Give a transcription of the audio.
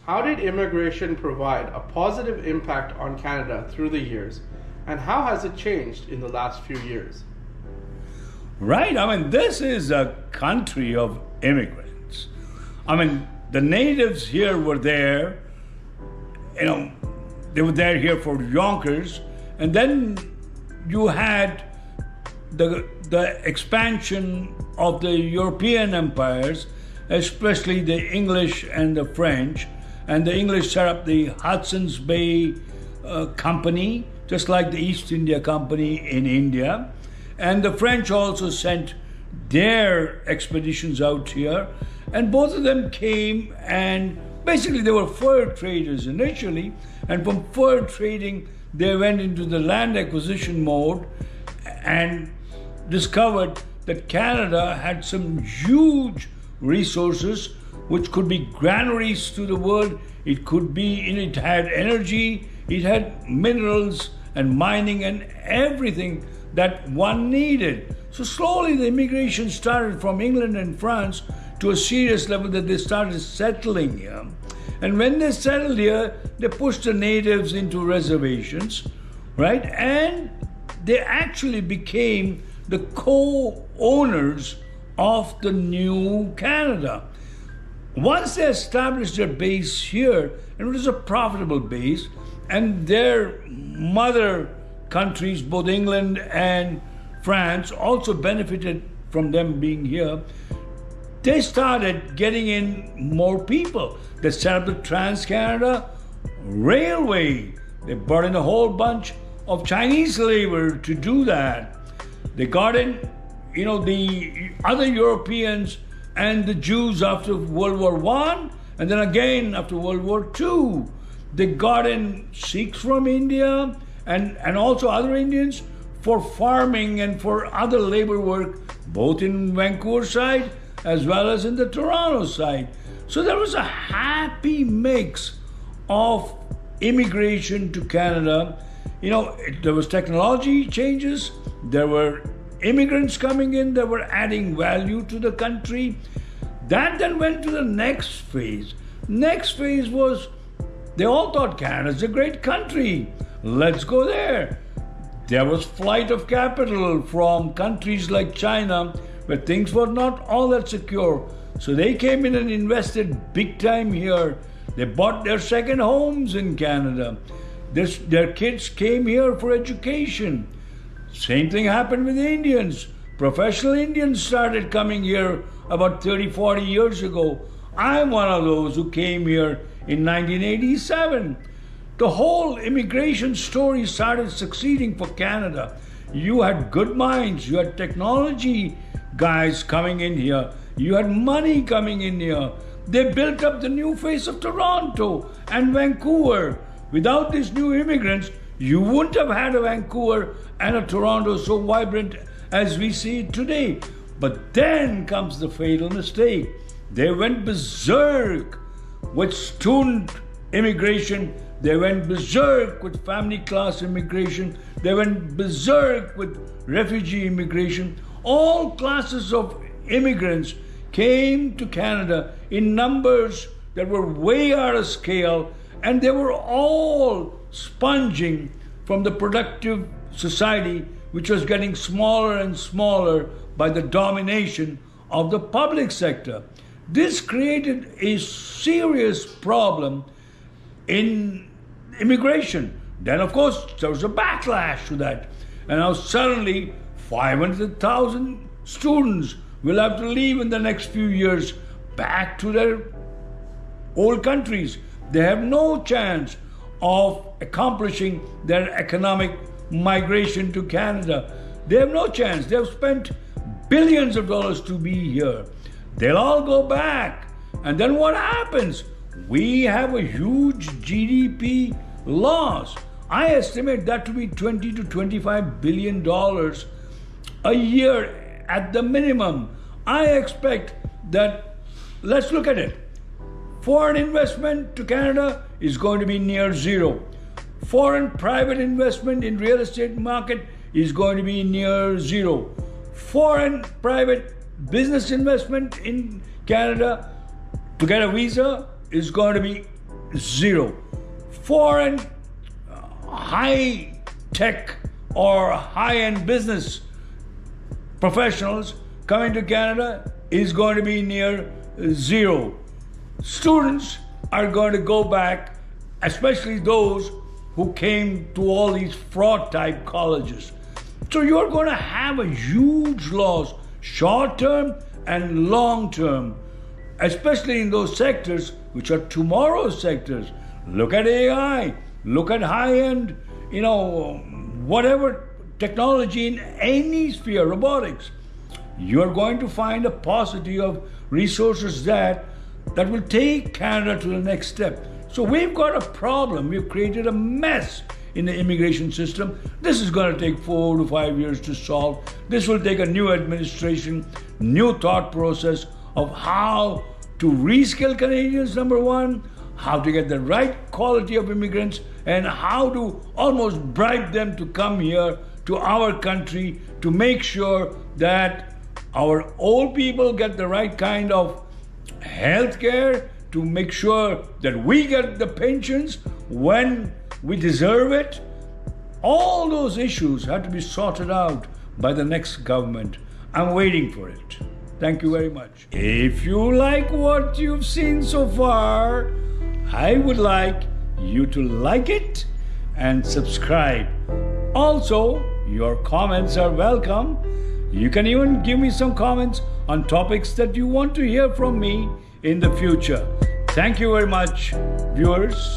How did immigration provide a positive impact on Canada through the years, and how has it changed in the last few years? Right. I mean, this is a country of immigrants. I mean, the natives here were there, they were there here for yonkers, and then you had the expansion of the European empires, especially the English and the French, and the English set up the Hudson's Bay Company, just like the East India Company in India. And the French also sent their expeditions out here. And both of them came, and basically they were fur traders initially. And from fur trading, they went into the land acquisition mode and discovered that Canada had some huge resources which could be granaries to the world. It could be, it had energy, it had minerals and mining and everything that one needed. So slowly the immigration started from England and France to a serious level that they started settling here. And when they settled here, they pushed the natives into reservations, right? And they actually became the co-owners of the new Canada. Once they established their base here, and it was a profitable base, and their mother countries, both England and France, also benefited from them being here, they started getting in more people. They set up the Trans-Canada Railway. They brought in a whole bunch of Chinese labor to do that. They got in, the other Europeans and the Jews after World War I, and then again after World War II. They got in Sikhs from India and also other Indians for farming and for other labor work, both in Vancouver side as well as in the Toronto side. So there was a happy mix of immigration to Canada. There was technology changes, there were immigrants coming in that were adding value to the country. That then went to the next phase. Next phase was, they all thought Canada's a great country. Let's go there. There was flight of capital from countries like China where things were not all that secure. So they came in and invested big time here. They bought their second homes in Canada. Their kids came here for education. Same thing happened with the Indians. Professional Indians started coming here about 30, 40 years ago. I'm one of those who came here in 1987. The whole immigration story started succeeding for Canada. You had good minds, you had technology guys coming in here, you had money coming in here. They built up the new face of Toronto and Vancouver. Without these new immigrants, you wouldn't have had a Vancouver and a Toronto so vibrant as we see it today. But then comes the fatal mistake. They went berserk with student immigration. They went berserk with family class immigration. They went berserk with refugee immigration. All classes of immigrants came to Canada in numbers that were way out of scale, and they were all sponging from the productive society, which was getting smaller and smaller by the domination of the public sector. This created a serious problem in immigration. Then, of course, there was a backlash to that. And now suddenly 500,000 students will have to leave in the next few years back to their old countries. They have no chance of accomplishing their economic migration to Canada. They have no chance. They have spent billions of dollars to be here. They'll all go back. And then what happens? We have a huge GDP loss. I estimate that to be $20 to $25 billion a year at the minimum. I expect that, let's look at it. Foreign investment to Canada is going to be near zero. Foreign private investment in real estate market is going to be near zero. Foreign private business investment in Canada to get a visa is going to be zero. Foreign high tech or high end business professionals coming to Canada is going to be near zero. Students are going to go back, especially those who came to all these fraud type colleges. So you're going to have a huge loss, short term and long term, especially in those sectors which are tomorrow's sectors. Look at AI, look at high end, whatever technology in any sphere, robotics. You're going to find a paucity of resources that will take Canada to the next step. So we've got a problem. We've created a mess in the immigration system. This is going to take 4 to 5 years to solve. This will take a new administration, new thought process of how to reskill Canadians, number one, how to get the right quality of immigrants, and how to almost bribe them to come here to our country to make sure that our old people get the right kind of health care, to make sure that we get the pensions when we deserve it. All those issues have to be sorted out by the next government. I'm waiting for it. Thank you very much. If you like what you've seen so far, I would like you to like it and subscribe. Also, your comments are welcome. You can even give me some comments on topics that you want to hear from me in the future. Thank you very much, viewers.